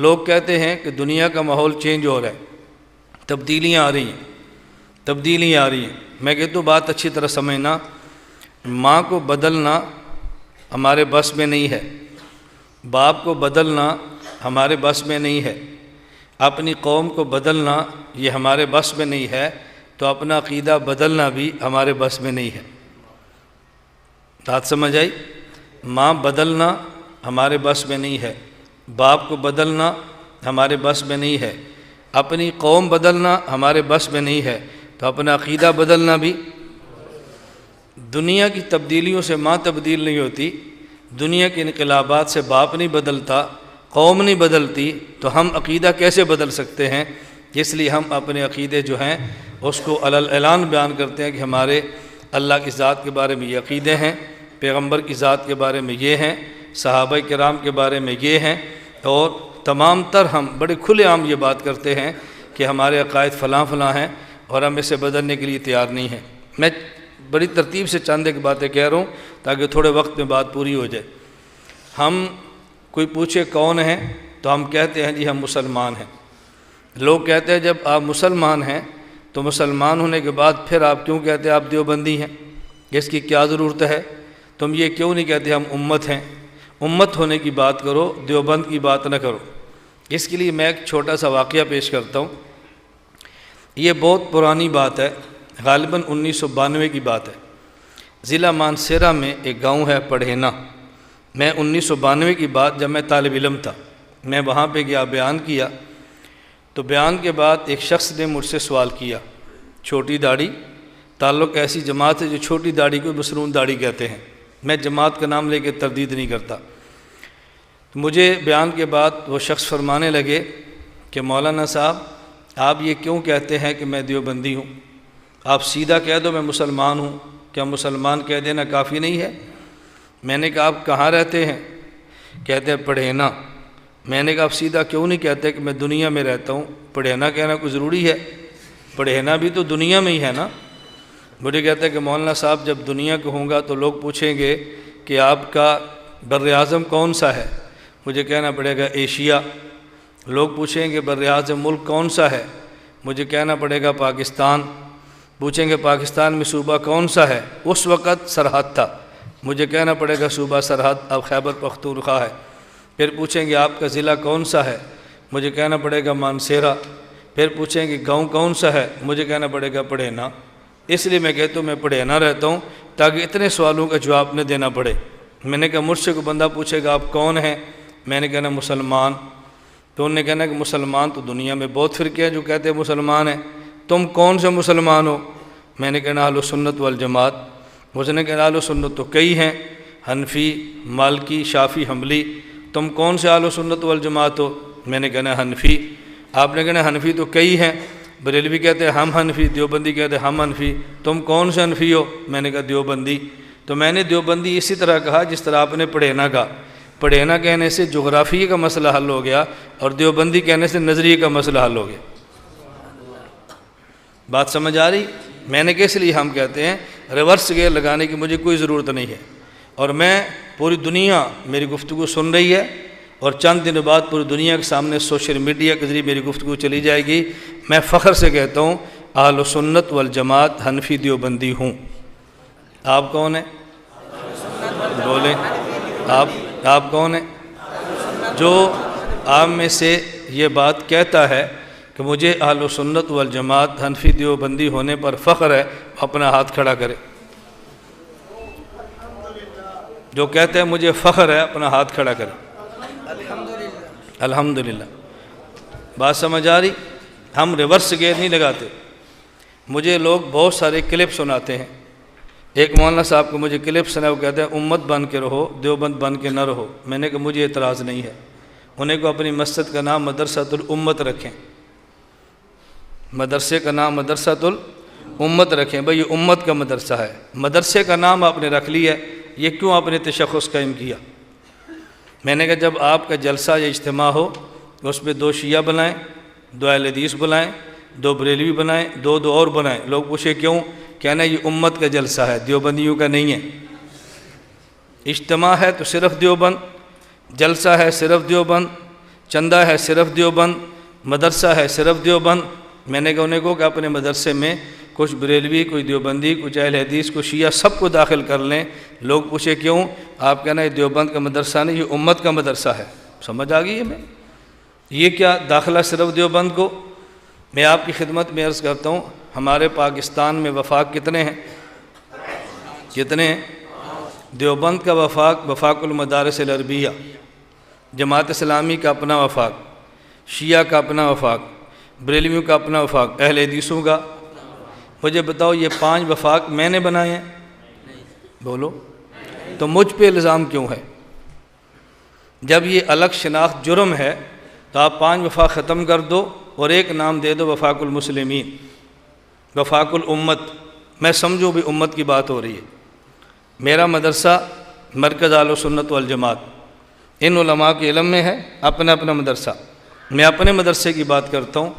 لوگ کہتے ہیں کہ دنیا کا ماحول چینج ہو رہا ہے، تبدیلیاں آ رہی ہیں، تبدیلیاں آ رہی ہیں۔ میں کہتا ہوں بات اچھی طرح سمجھنا، ماں کو بدلنا ہمارے بس میں نہیں ہے، باپ کو بدلنا ہمارے بس میں نہیں ہے، اپنی قوم کو بدلنا یہ ہمارے بس میں نہیں ہے، تو اپنا عقیدہ بدلنا بھی ہمارے بس میں نہیں ہے۔ بات سمجھ آئی؟ ماں بدلنا ہمارے بس میں نہیں ہے، باپ کو بدلنا ہمارے بس میں نہیں ہے، اپنی قوم بدلنا ہمارے بس میں نہیں ہے، تو اپنا عقیدہ بدلنا بھی۔ دنیا کی تبدیلیوں سے ماں تبدیل نہیں ہوتی، دنیا کے انقلابات سے باپ نہیں بدلتا، قوم نہیں بدلتی، تو ہم عقیدہ کیسے بدل سکتے ہیں؟ اس لیے ہم اپنے عقیدے جو ہیں اس کو علی الاعلان بیان کرتے ہیں کہ ہمارے اللہ کی ذات کے بارے میں یہ عقیدے ہیں، پیغمبر کی ذات کے بارے میں یہ ہیں، صحابہ کرام کے بارے میں یہ ہیں، اور تمام تر ہم بڑے کھلے عام یہ بات کرتے ہیں کہ ہمارے عقائد فلاں فلاں ہیں اور ہم اسے بدلنے کے لیے تیار نہیں ہیں۔ میں بڑی ترتیب سے چند ایک باتیں کہہ رہا ہوں تاکہ تھوڑے وقت میں بات پوری ہو جائے۔ ہم کوئی پوچھے کون ہیں تو ہم کہتے ہیں جی ہم مسلمان ہیں۔ لوگ کہتے ہیں جب آپ مسلمان ہیں تو مسلمان ہونے کے بعد پھر آپ کیوں کہتے ہیں آپ دیوبندی ہیں؟ اس کی کیا ضرورت ہے؟ تم یہ کیوں نہیں کہتے ہم امت ہیں؟ امت ہونے کی بات کرو، دیوبند کی بات نہ کرو۔ اس کے لیے میں ایک چھوٹا سا واقعہ پیش کرتا ہوں۔ یہ بہت پرانی بات ہے، غالباً 1992 کی بات ہے۔ ضلع مانسہرہ میں ایک گاؤں ہے پڑھینا۔ میں 1992 کی بات، جب میں طالب علم تھا، میں وہاں پہ گیا، بیان کیا، تو بیان کے بعد ایک شخص نے مجھ سے سوال کیا، چھوٹی داڑھی، تعلق ایسی جماعت ہے جو چھوٹی داڑھی کو مسنون داڑھی کہتے ہیں، میں جماعت کا نام لے کے تردید نہیں کرتا۔ مجھے بیان کے بعد وہ شخص فرمانے لگے کہ مولانا صاحب آپ یہ کیوں کہتے ہیں کہ میں دیوبندی ہوں؟ آپ سیدھا کہہ دو میں مسلمان ہوں، کیا مسلمان کہہ دینا کافی نہیں ہے؟ میں نے کہا آپ کہاں رہتے ہیں؟ کہتے ہیں پڑھینا۔ میں نے کہا آپ سیدھا کیوں نہیں کہتے کہ میں دنیا میں رہتا ہوں؟ پڑھینا کہنا کوئی ضروری ہے؟ پڑھینا بھی تو دنیا میں ہی ہے نا۔ مجھے کہتے ہیں کہ مولانا صاحب جب دنیا کو ہوں گا تو لوگ پوچھیں گے کہ آپ کا بر اعظم کون سا ہے؟ مجھے کہنا پڑے گا ایشیا۔ لوگ پوچھیں گے بر اعظم ملک کون سا ہے؟ مجھے کہنا پڑے گا پاکستان۔ پوچھیں گے پاکستان میں صوبہ کون سا ہے؟ اس وقت سرحد تھا، مجھے کہنا پڑے گا صوبہ سرحد، اب خیبر پختونخوا ہے۔ پھر پوچھیں گے آپ کا ضلع کون سا ہے؟ مجھے کہنا پڑے گا مانسہرہ۔ پھر پوچھیں گے گاؤں کون سا ہے؟ مجھے کہنا پڑے گا پڑھینا۔ اس لیے میں کہتا ہوں میں پڑھینا رہتا ہوں تاکہ اتنے سوالوں کا جواب نہ دینا پڑے۔ میں نے کہا مجھ سے کوئی بندہ پوچھے گا آپ کون ہیں؟ میں نے کہنا مسلمان۔ تو انہوں نے کہنا کہ مسلمان تو دنیا میں بہت فرقے ہیں جو کہتے ہیں مسلمان ہیں، تم کون سے مسلمان ہو؟ میں نے کہنا اہل سنت والجماعت۔ اس نے کہا اہل سنت تو کئی ہیں، حنفی، مالکی، شافعی، حنبلی، تم کون سے اہل سنت والجماعت ہو؟ میں نے کہنا حنفی۔ آپ نے کہنا حنفی تو کئی ہیں، بریلوی کہتے ہیں ہم حنفی، دیوبندی کہتے ہیں ہم حنفی، تم کون سے حنفی ہو؟ میں نے کہا دیوبندی۔ تو میں نے دیوبندی اسی طرح کہا جس طرح آپ نے پڑھینا کہا۔ پڑھینا کہنے سے جغرافیے کا مسئلہ حل ہو گیا اور دیوبندی کہنے سے نظریے کا مسئلہ حل ہو گیا۔ بات سمجھ آ رہی؟ میں نے کس لیے ہم کہتے ہیں ریورس گیئر لگانے کی مجھے کوئی ضرورت نہیں ہے، اور میں پوری دنیا میری گفتگو سن رہی ہے، اور چند دن بعد پوری دنیا کے سامنے سوشل میڈیا کے ذریعے میری گفتگو چلی جائے گی۔ میں فخر سے کہتا ہوں اہل سنت والجماعت حنفی دیوبندی ہوں۔ آپ کون ہیں؟ بولیں آپ کون ہیں؟ جو آپ میں سے یہ بات کہتا ہے کہ مجھے اہل سنت والجماعت حنفی دیوبندی ہونے پر فخر ہے، اپنا ہاتھ کھڑا کرے۔ جو کہتے ہیں مجھے فخر ہے اپنا ہاتھ کھڑا کرے۔ الحمدللہ۔ بات سمجھ آ رہی؟ ہم ریورس گیئر نہیں لگاتے۔ مجھے لوگ بہت سارے کلپ سناتے ہیں۔ ایک مولانا صاحب کو مجھے کلپ سنا، وہ کہتے ہیں امت بن کے رہو، دیوبند بن کے نہ رہو۔ میں نے کہا مجھے اعتراض نہیں ہے، انہیں کو اپنی مسجد کا نام مدرسۃ الامت رکھیں، مدرسے کا نام مدرسۃ الامت رکھیں۔ بھئی یہ امت کا مدرسہ ہے، مدرسے کا نام آپ نے رکھ لیا ہے، یہ کیوں آپ نے تشخص قائم کیا؟ میں نے کہا جب آپ کا جلسہ یا اجتماع ہو اس میں 2 شیعہ بنائیں، 2 اہل حدیث بنائیں، 2 بریلوی بنائیں، 2 اور بنائیں۔ لوگ پوچھے کیوں؟ کہنا یہ امت کا جلسہ ہے، دیوبندیوں کا نہیں ہے۔ اجتماع ہے تو صرف دیوبند، جلسہ ہے صرف دیوبند، چندہ ہے صرف دیوبند، مدرسہ ہے صرف دیوبند۔ میں نے انہیں کہا کہ اپنے مدرسے میں کچھ بریلوی، کوئی دیوبندی، کچھ اہل حدیث، کچھ شیعہ، سب کو داخل کر لیں۔ لوگ پوچھے کیوں؟ آپ کہنا یہ دیوبند کا مدرسہ نہیں، یہ امت کا مدرسہ ہے۔ سمجھ آ گئی ہے؟ میں یہ کیا داخلہ صرف دیوبند کو؟ میں آپ کی خدمت میں عرض کرتا ہوں، ہمارے پاکستان میں وفاق کتنے ہیں؟ کتنے ہیں؟ دیوبند کا وفاق المدارس العربیہ، جماعت اسلامی کا اپنا وفاق، شیعہ کا اپنا وفاق، بریلویوں کا اپنا وفاق، اہل حدیثوں کا۔ مجھے بتاؤ یہ 5 وفاق میں نے بنائے ہیں؟ بولو تو مجھ پہ الزام کیوں ہے؟ جب یہ الگ شناخت جرم ہے تو آپ 5 وفاق ختم کر دو اور ایک نام دے دو وفاق المسلمین، وفاق الامت۔ میں سمجھو بھی امت کی بات ہو رہی ہے۔ میرا مدرسہ مرکز اہل سنت والجماعت، ان علماء کے علم میں ہے اپنا اپنا مدرسہ۔ میں اپنے مدرسے کی بات کرتا ہوں۔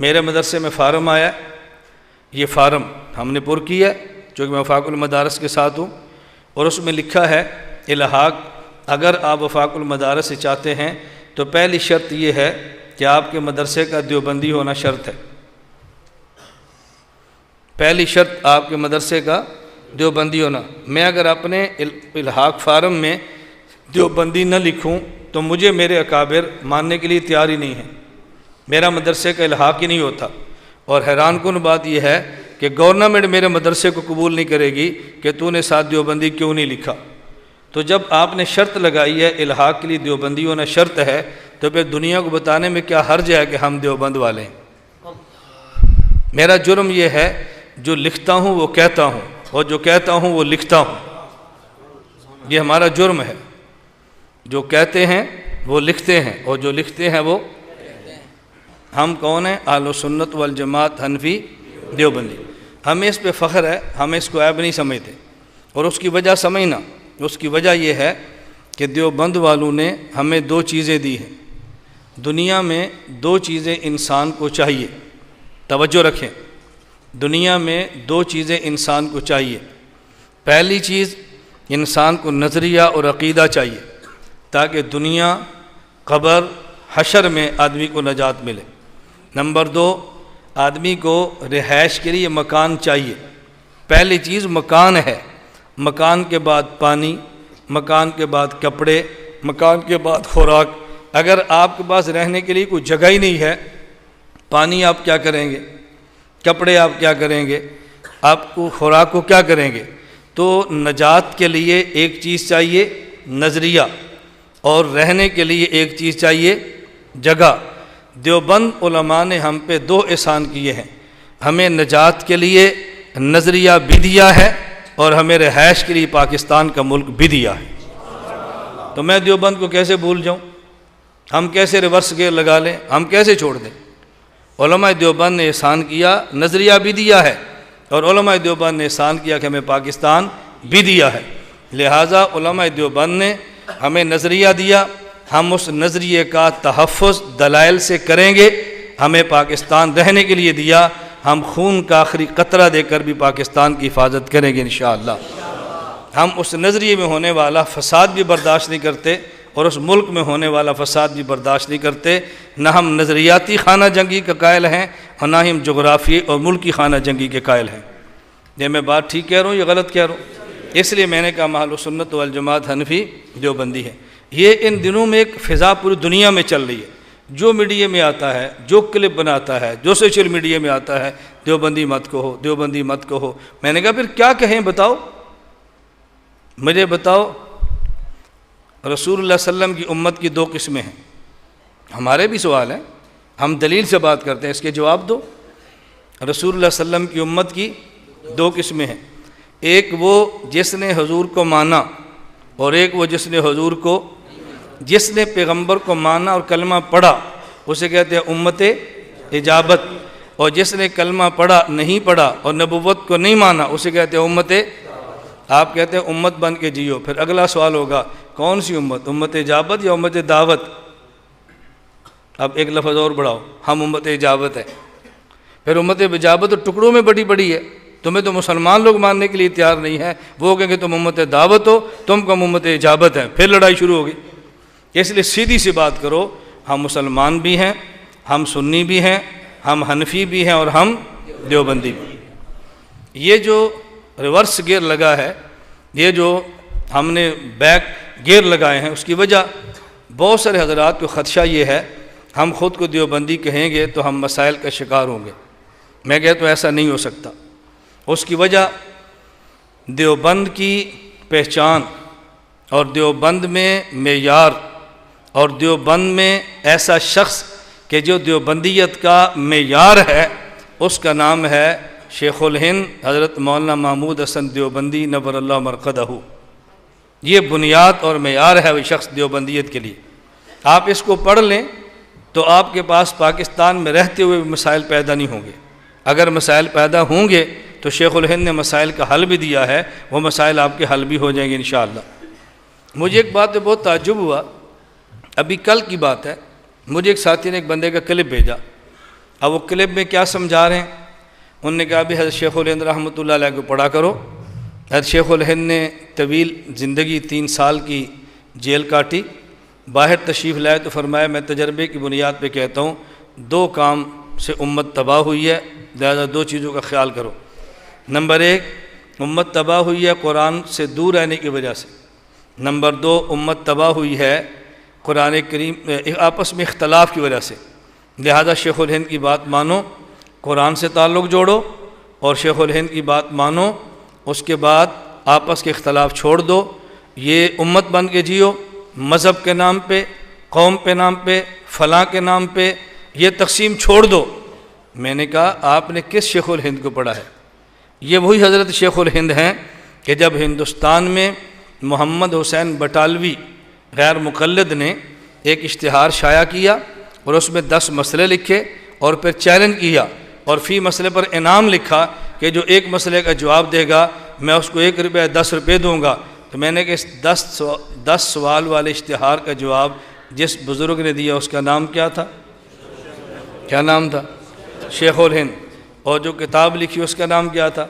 میرے مدرسے میں فارم آیا، یہ فارم ہم نے پر کیا ہے چونکہ میں وفاق المدارس کے ساتھ ہوں، اور اس میں لکھا ہے الحاق۔ اگر آپ وفاق المدارس سے چاہتے ہیں تو پہلی شرط یہ ہے کہ آپ کے مدرسے کا دیوبندی ہونا شرط ہے۔ پہلی شرط آپ کے مدرسے کا دیوبندی ہونا۔ میں اگر اپنے الحاق فارم میں دیوبندی نہ لکھوں تو مجھے میرے اکابر ماننے کے لیے تیار ہی نہیں ہے، میرا مدرسے کا الحاق ہی نہیں ہوتا۔ اور حیران کن بات یہ ہے کہ گورنمنٹ میرے مدرسے کو قبول نہیں کرے گی کہ تو نے ساتھ دیوبندی کیوں نہیں لکھا۔ تو جب آپ نے شرط لگائی ہے الحاق کے لیے دیوبندی ہونا شرط ہے، تو پھر دنیا کو بتانے میں کیا حرج ہے کہ ہم دیوبند والے ہیں؟ میرا جرم یہ ہے جو لکھتا ہوں وہ کہتا ہوں، اور جو کہتا ہوں وہ لکھتا ہوں۔ یہ ہمارا جرم ہے، جو کہتے ہیں وہ لکھتے ہیں، اور جو لکھتے ہیں وہ ہم کون ہیں؟ اہل سنت والجماعت حنفی دیوبندی۔ ہمیں اس پہ فخر ہے، ہمیں اس کو عیب نہیں سمجھتے، اور اس کی وجہ سمجھنا، اس کی وجہ یہ ہے کہ دیوبند والوں نے ہمیں 2 چیزیں دی ہیں۔ دنیا میں 2 چیزیں انسان کو چاہیے، توجہ رکھیں، دنیا میں 2 چیزیں انسان کو چاہیے۔ پہلی چیز انسان کو نظریہ اور عقیدہ چاہیے تاکہ دنیا، قبر، حشر میں آدمی کو نجات ملے۔ نمبر 2، آدمی کو رہائش کے لیے مکان چاہیے۔ پہلی چیز مکان ہے، مکان کے بعد پانی، مکان کے بعد کپڑے، مکان کے بعد خوراک۔ اگر آپ کے پاس رہنے کے لیے کوئی جگہ ہی نہیں ہے، پانی آپ کیا کریں گے؟ کپڑے آپ کیا کریں گے؟ آپ کو خوراک کو کیا کریں گے؟ تو نجات کے لیے ایک چیز چاہیے نظریہ، اور رہنے کے لیے ایک چیز چاہیے جگہ۔ دیوبند علماء نے ہم پہ 2 احسان کیے ہیں، ہمیں نجات کے لیے نظریہ بھی دیا ہے اور ہمیں رہائش کے لیے پاکستان کا ملک بھی دیا ہے۔ تو میں دیوبند کو کیسے بھول جاؤں؟ ہم کیسے ریورس گیئر لگا لیں؟ ہم کیسے چھوڑ دیں؟ علماء دیوبند نے احسان کیا، نظریہ بھی دیا ہے، اور علماء دیوبند نے احسان کیا کہ ہمیں پاکستان بھی دیا ہے۔ لہٰذا علماء دیوبند نے ہمیں نظریہ دیا، ہم اس نظریے کا تحفظ دلائل سے کریں گے۔ ہمیں پاکستان رہنے کے لیے دیا، ہم خون کا آخری قطرہ دے کر بھی پاکستان کی حفاظت کریں گے انشاءاللہ۔ ہم اس نظریے میں ہونے والا فساد بھی برداشت نہیں کرتے، اور اس ملک میں ہونے والا فساد بھی برداشت نہیں کرتے۔ نہ ہم نظریاتی خانہ جنگی کا قائل ہیں، اور نہ ہی ہم جغرافی اور ملکی خانہ جنگی کے قائل ہیں۔ یہ میں بات ٹھیک کہہ رہا ہوں یا غلط کہہ رہا ہوں؟ اس لیے میں نے کہا اہل سنت والجماعت حنفی دیوبندی ہے۔ یہ ان دنوں میں ایک فضا پوری دنیا میں چل رہی ہے، جو میڈیا میں آتا ہے، جو کلپ بناتا ہے، جو سوشل میڈیا میں آتا ہے، دیوبندی مت کہو، دیوبندی مت کہو۔ میں نے کہا پھر کیا کہیں؟ بتاؤ مجھے، بتاؤ۔ رسول اللہ صلی اللہ علیہ وسلم کی امت کی 2 قسمیں ہیں۔ ہمارے بھی سوال ہیں، ہم دلیل سے بات کرتے ہیں، اس کے جواب دو۔ رسول اللہ صلی اللہ علیہ وسلم کی امت کی 2 قسمیں ہیں، ایک وہ جس نے حضور کو مانا، اور ایک وہ جس نے حضور کو، جس نے پیغمبر کو مانا اور کلمہ پڑھا اسے کہتے ہیں امت اجابت، اور جس نے کلمہ پڑھا نہیں پڑھا اور نبوت کو نہیں مانا اسے کہتے ہیں امت۔ آپ کہتے ہیں امت بن کے جیو۔ پھر اگلا سوال ہوگا کون سی امت، امت اجابت یا امت دعوت؟ اب ایک لفظ اور بڑھاؤ، ہم امت اجابت ہے۔ پھر امت اجابت تو ٹکڑوں میں بڑی بڑی ہے، تمہیں تو مسلمان لوگ ماننے کے لیے تیار نہیں ہے، وہ کہیں کہ تم امت دعوت ہو، تم کم امت اجابت ہے، پھر لڑائی شروع ہوگی۔ اس لیے سیدھی سی بات کرو، ہم مسلمان بھی ہیں، ہم سنی بھی ہیں، ہم حنفی بھی ہیں اور ہم دیوبندی بھی ہیں۔ یہ جو ریورس گیئر لگا ہے، یہ جو ہم نے بیک گیئر لگائے ہیں، اس کی وجہ بہت سارے حضرات کو خدشہ یہ ہے ہم خود کو دیوبندی کہیں گے تو ہم مسائل کا شکار ہوں گے۔ میں کہتا ہوں ایسا نہیں ہو سکتا۔ اس کی وجہ دیوبند کی پہچان اور دیوبند میں معیار اور دیوبند میں ایسا شخص کہ جو دیوبندیت کا معیار ہے، اس کا نام ہے شیخ الہند حضرت مولانا محمود حسن دیوبندی نور اللہ مرقدہ۔ یہ بنیاد اور معیار ہے وہ شخص دیوبندیت کے لیے۔ آپ اس کو پڑھ لیں تو آپ کے پاس پاکستان میں رہتے ہوئے مسائل پیدا نہیں ہوں گے۔ اگر مسائل پیدا ہوں گے تو شیخ الہند نے مسائل کا حل بھی دیا ہے، وہ مسائل آپ کے حل بھی ہو جائیں گے انشاءاللہ۔ مجھے ایک بات پہ بہت تعجب ہوا، ابھی کل کی بات ہے، مجھے ایک ساتھی نے ایک بندے کا کلپ بھیجا۔ اب وہ کلپ میں کیا سمجھا رہے ہیں؟ انہوں نے کہا بھی حضرت شیخ الہند رحمۃ اللہ علیہ کو پڑھا کرو۔ حضرت شیخ الہند نے طویل زندگی 3 سال کی جیل کاٹی، باہر تشریف لائے تو فرمایا میں تجربے کی بنیاد پہ کہتا ہوں 2 کام سے امت تباہ ہوئی ہے، لہذا 2 چیزوں کا خیال کرو۔ نمبر 1، امت تباہ ہوئی ہے قرآن سے دور رہنے کی وجہ سے۔ نمبر 2، امت تباہ ہوئی ہے قرآن کریم آپس میں اختلاف کی وجہ سے۔ لہذا شیخ الہند کی بات مانو، قرآن سے تعلق جوڑو، اور شیخ الہند کی بات مانو، اس کے بعد آپس کے اختلاف چھوڑ دو۔ یہ امت بن کے جیو، مذہب کے نام پہ، قوم کے نام پہ، فلاں کے نام پہ یہ تقسیم چھوڑ دو۔ میں نے کہا آپ نے کس شیخ الہند کو پڑھا ہے؟ یہ وہی حضرت شیخ الہند ہیں کہ جب ہندوستان میں محمد حسین بٹالوی غیر مقلد نے ایک اشتہار شائع کیا اور اس میں 10 مسئلے لکھے اور پھر چیلنج کیا اور فی مسئلے پر انعام لکھا کہ جو ایک مسئلے کا جواب دے گا میں اس کو 1 روپے 10 روپے دوں گا۔ تو میں نے کہ اس 10 سوال والے اشتہار کا جواب جس بزرگ نے دیا اس کا نام کیا تھا؟ کیا نام تھا؟ شیخ الہند۔ اور جو کتاب لکھی اس کا نام کیا تھا؟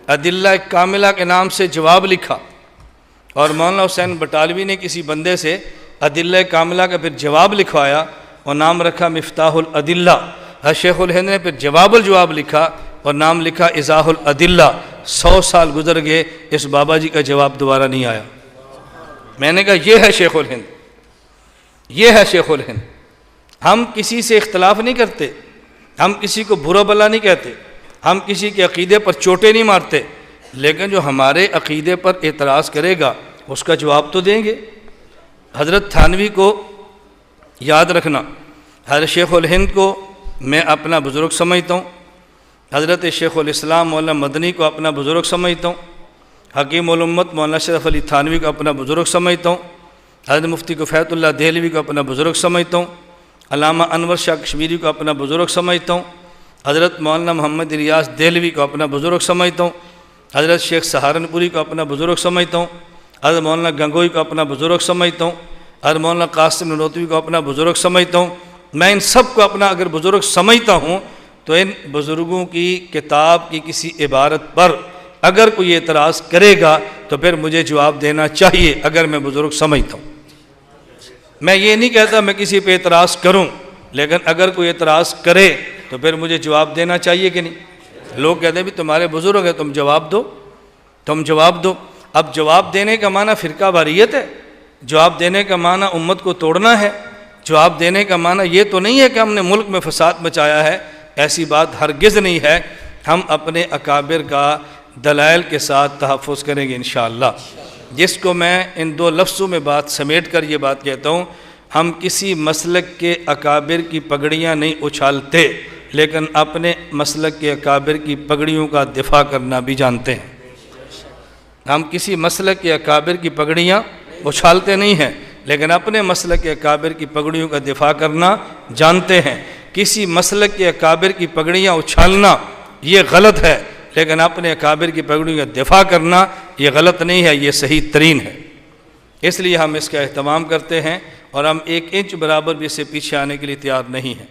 ادلہ کاملہ کے نام سے جواب لکھا۔ اور مولانا حسین بٹالوی نے کسی بندے سے ادلہ کاملہ کا پھر جواب لکھوایا اور نام رکھا مفتاح الادلہ۔ شیخ الہند نے پھر جواب الجواب لکھا اور نام لکھا ایضاح الادلہ۔ 100 سال گزر گئے، اس بابا جی کا جواب دوبارہ نہیں آیا۔ میں نے کہا یہ ہے شیخ الہند، یہ ہے شیخ الہند۔ ہم کسی سے اختلاف نہیں کرتے، ہم کسی کو برا بلا نہیں کہتے، ہم کسی کے عقیدے پر چوٹیں نہیں مارتے، لیکن جو ہمارے عقیدے پر اعتراض کرے گا اس کا جواب تو دیں گے۔ حضرت تھانوی کو یاد رکھنا، حضرت شیخ الہند کو میں اپنا بزرگ سمجھتا ہوں، حضرت شیخ الاسلام مولانا مدنی کو اپنا بزرگ سمجھتا ہوں، حکیم الامت مولانا اشرف علی تھانوی کو اپنا بزرگ سمجھتا ہوں، حضرت مفتی کفایت اللہ دہلوی کو اپنا بزرگ سمجھتا ہوں، علامہ انور شاہ کشمیری کو اپنا بزرگ سمجھتا ہوں، حضرت مولانا محمد الیاس دہلوی کو اپنا بزرگ سمجھتا ہوں، حضرت شیخ سہارنپوری کو اپنا بزرگ سمجھتا ہوں، حضرت مولانا گنگوئی کو اپنا بزرگ سمجھتا ہوں، حضرت مولانا قاسم نانوتوی کو اپنا بزرگ سمجھتا ہوں۔ میں ان سب کو اپنا اگر بزرگ سمجھتا ہوں تو ان بزرگوں کی کتاب کی کسی عبارت پر اگر کوئی اعتراض کرے گا تو پھر مجھے جواب دینا چاہیے اگر میں بزرگ سمجھتا ہوں۔ میں یہ نہیں کہتا میں کسی پہ اعتراض کروں، لیکن اگر کوئی اعتراض کرے تو پھر مجھے جواب دینا چاہیے کہ نہیں؟ لوگ کہتے ہیں بھی تمہارے بزرگ ہیں، تم جواب دو، تم جواب دو۔ اب جواب دینے کا معنی فرقہ واریت ہے، جواب دینے کا معنی امت کو توڑنا ہے، جواب دینے کا معنی یہ تو نہیں ہے کہ ہم نے ملک میں فساد مچایا ہے، ایسی بات ہرگز نہیں ہے۔ ہم اپنے اکابر کا دلائل کے ساتھ تحفظ کریں گے انشاءاللہ۔ جس کو میں ان 2 لفظوں میں بات سمیٹ کر یہ بات کہتا ہوں، ہم کسی مسلک کے اکابر کی پگڑیاں نہیں اچھالتے، لیکن اپنے مسلک کے اکابر کی پگڑیوں کا دفاع کرنا بھی جانتے ہیں۔ ہم کسی مسلک کے اکابر کی پگڑیاں اچھالتے نہیں ہیں، لیکن اپنے مسلک کے اکابر کی پگڑیوں کا دفاع کرنا جانتے ہیں۔ کسی مسلک کے اکابر کی پگڑیاں اچھالنا یہ غلط ہے، لیکن اپنے اکابر کی پگڑیوں کا دفاع کرنا یہ غلط نہیں ہے، یہ صحیح ترین ہے۔ اس لیے ہم اس کا اہتمام کرتے ہیں اور ہم 1 انچ برابر بھی اس سے پیچھے آنے کے لیے تیار نہیں ہیں۔